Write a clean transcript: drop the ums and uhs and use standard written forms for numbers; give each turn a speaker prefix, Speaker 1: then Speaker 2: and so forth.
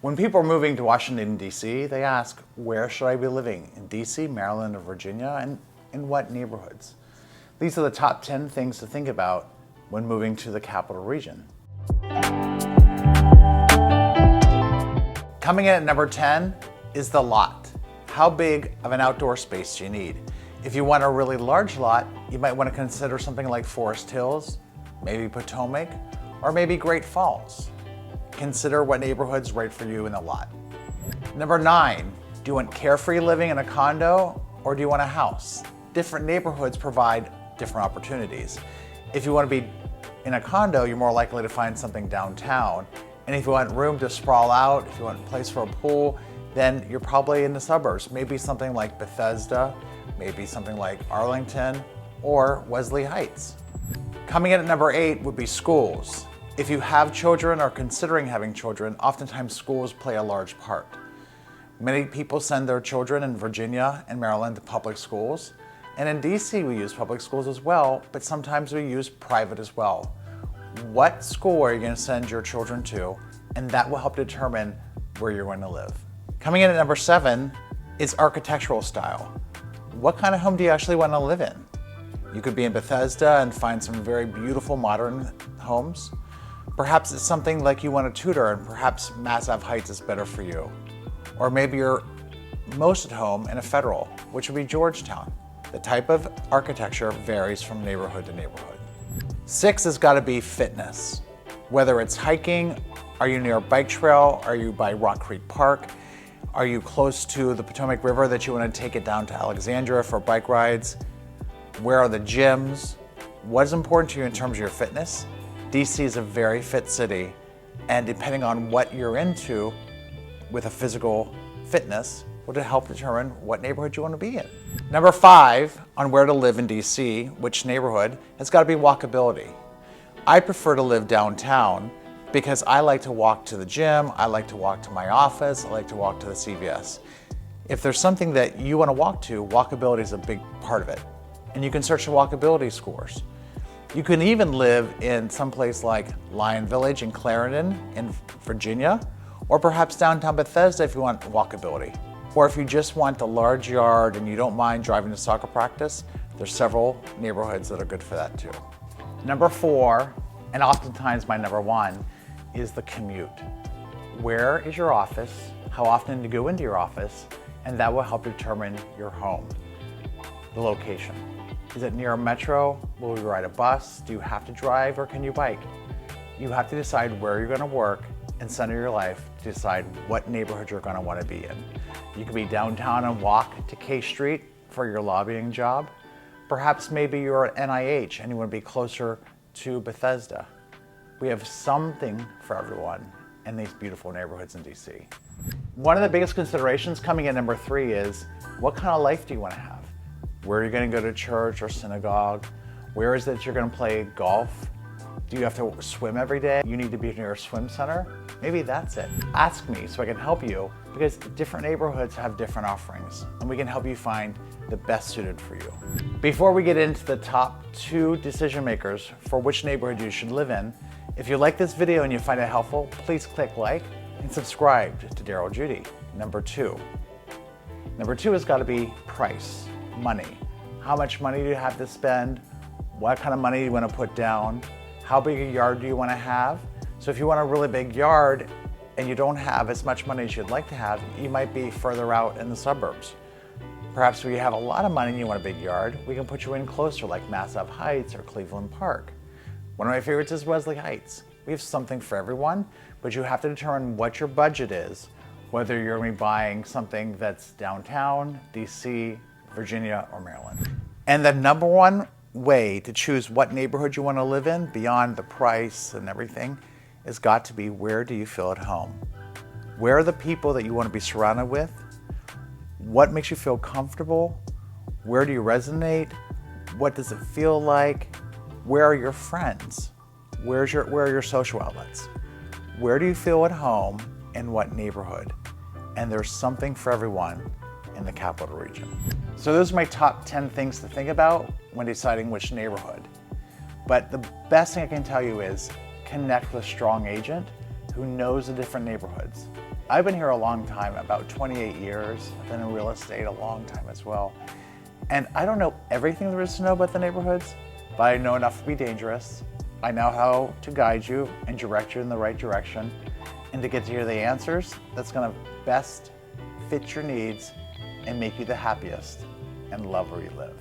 Speaker 1: When people are moving to Washington, D.C., they ask, where should I be living? In D.C., Maryland, or Virginia? And in what neighborhoods? These are the top 10 things to think about when moving to the capital region. Coming in at number 10 is the lot. How big of an outdoor space do you need? If you want a really large lot, you might want to consider something like Forest Hills, maybe Potomac, or maybe Great Falls. Consider what neighborhood's right for you in the lot. Number 9, do you want carefree living in a condo or do you want a house? Different neighborhoods provide different opportunities. If you want to be in a condo, you're more likely to find something downtown. And if you want room to sprawl out, if you want a place for a pool, then you're probably in the suburbs. Maybe something like Bethesda, maybe something like Arlington or Wesley Heights. Coming in at number 8 would be schools. If you have children or considering having children, oftentimes schools play a large part. Many people send their children in Virginia and Maryland to public schools. And in DC, we use public schools as well, but sometimes we use private as well. What school are you going to send your children to? And that will help determine where you're going to live. Coming in at number 7 is architectural style. What kind of home do you actually want to live in? You could be in Bethesda and find some very beautiful modern homes. Perhaps it's something like you want a Tudor and perhaps Mass Ave Heights is better for you. Or maybe you're most at home in a Federal, which would be Georgetown. The type of architecture varies from neighborhood to neighborhood. 6 has got to be fitness. Whether it's hiking, are you near a bike trail? Are you by Rock Creek Park? Are you close to the Potomac River that you want to take it down to Alexandria for bike rides? Where are the gyms? What is important to you in terms of your fitness? DC is a very fit city, and depending on what you're into with a physical fitness, will help determine what neighborhood you want to be in. Number 5 on where to live in DC, which neighborhood, has got to be walkability. I prefer to live downtown because I like to walk to the gym, I like to walk to my office, I like to walk to the CVS. If there's something that you want to walk to, walkability is a big part of it. And you can search the walkability scores. You can even live in some place like Lion Village in Clarendon in Virginia, or perhaps downtown Bethesda if you want walkability. Or if you just want a large yard and you don't mind driving to soccer practice, there's several neighborhoods that are good for that too. Number 4, and oftentimes my number 1, is the commute. Where is your office? How often do you go into your office? And that will help determine your home, the location. Is it near a metro? Will you ride a bus? Do you have to drive or can you bike? You have to decide where you're going to work and center your life to decide what neighborhood you're going to want to be in. You could be downtown and walk to K Street for your lobbying job. Perhaps maybe you're at NIH and you want to be closer to Bethesda. We have something for everyone in these beautiful neighborhoods in DC. One of the biggest considerations coming in number 3 is, what kind of life do you want to have? Where are you going to go to church or synagogue? Where is it you're going to play golf? Do you have to swim every day? You need to be near a swim center? Maybe that's it. Ask me so I can help you, because different neighborhoods have different offerings and we can help you find the best suited for you. Before we get into the top 2 decision makers for which neighborhood you should live in, if you like this video and you find it helpful, please click like and subscribe to Daryl Judy. Number 2. Number 2 has got to be price. Money. How much money do you have to spend? What kind of money do you want to put down? How big a yard do you want to have? So if you want a really big yard and you don't have as much money as you'd like to have, you might be further out in the suburbs. Perhaps if you have a lot of money and you want a big yard, we can put you in closer like Mass Ave Heights or Cleveland Park. One of my favorites is Wesley Heights. We have something for everyone, but you have to determine what your budget is, whether you're going to be buying something that's downtown, DC, Virginia, or Maryland. And the number 1 way to choose what neighborhood you want to live in, beyond the price and everything, has got to be, where do you feel at home? Where are the people that you want to be surrounded with? What makes you feel comfortable? Where do you resonate? What does it feel like? Where are your friends? Where are your social outlets? Where do you feel at home and what neighborhood? And there's something for everyone in the capital region. So those are my top 10 things to think about when deciding which neighborhood. But the best thing I can tell you is connect with a strong agent who knows the different neighborhoods. I've been here a long time, about 28 years. I've been in real estate a long time as well. And I don't know everything there is to know about the neighborhoods, but I know enough to be dangerous. I know how to guide you and direct you in the right direction, and to get to hear the answers that's gonna best fit your needs and make you the happiest and love where you live.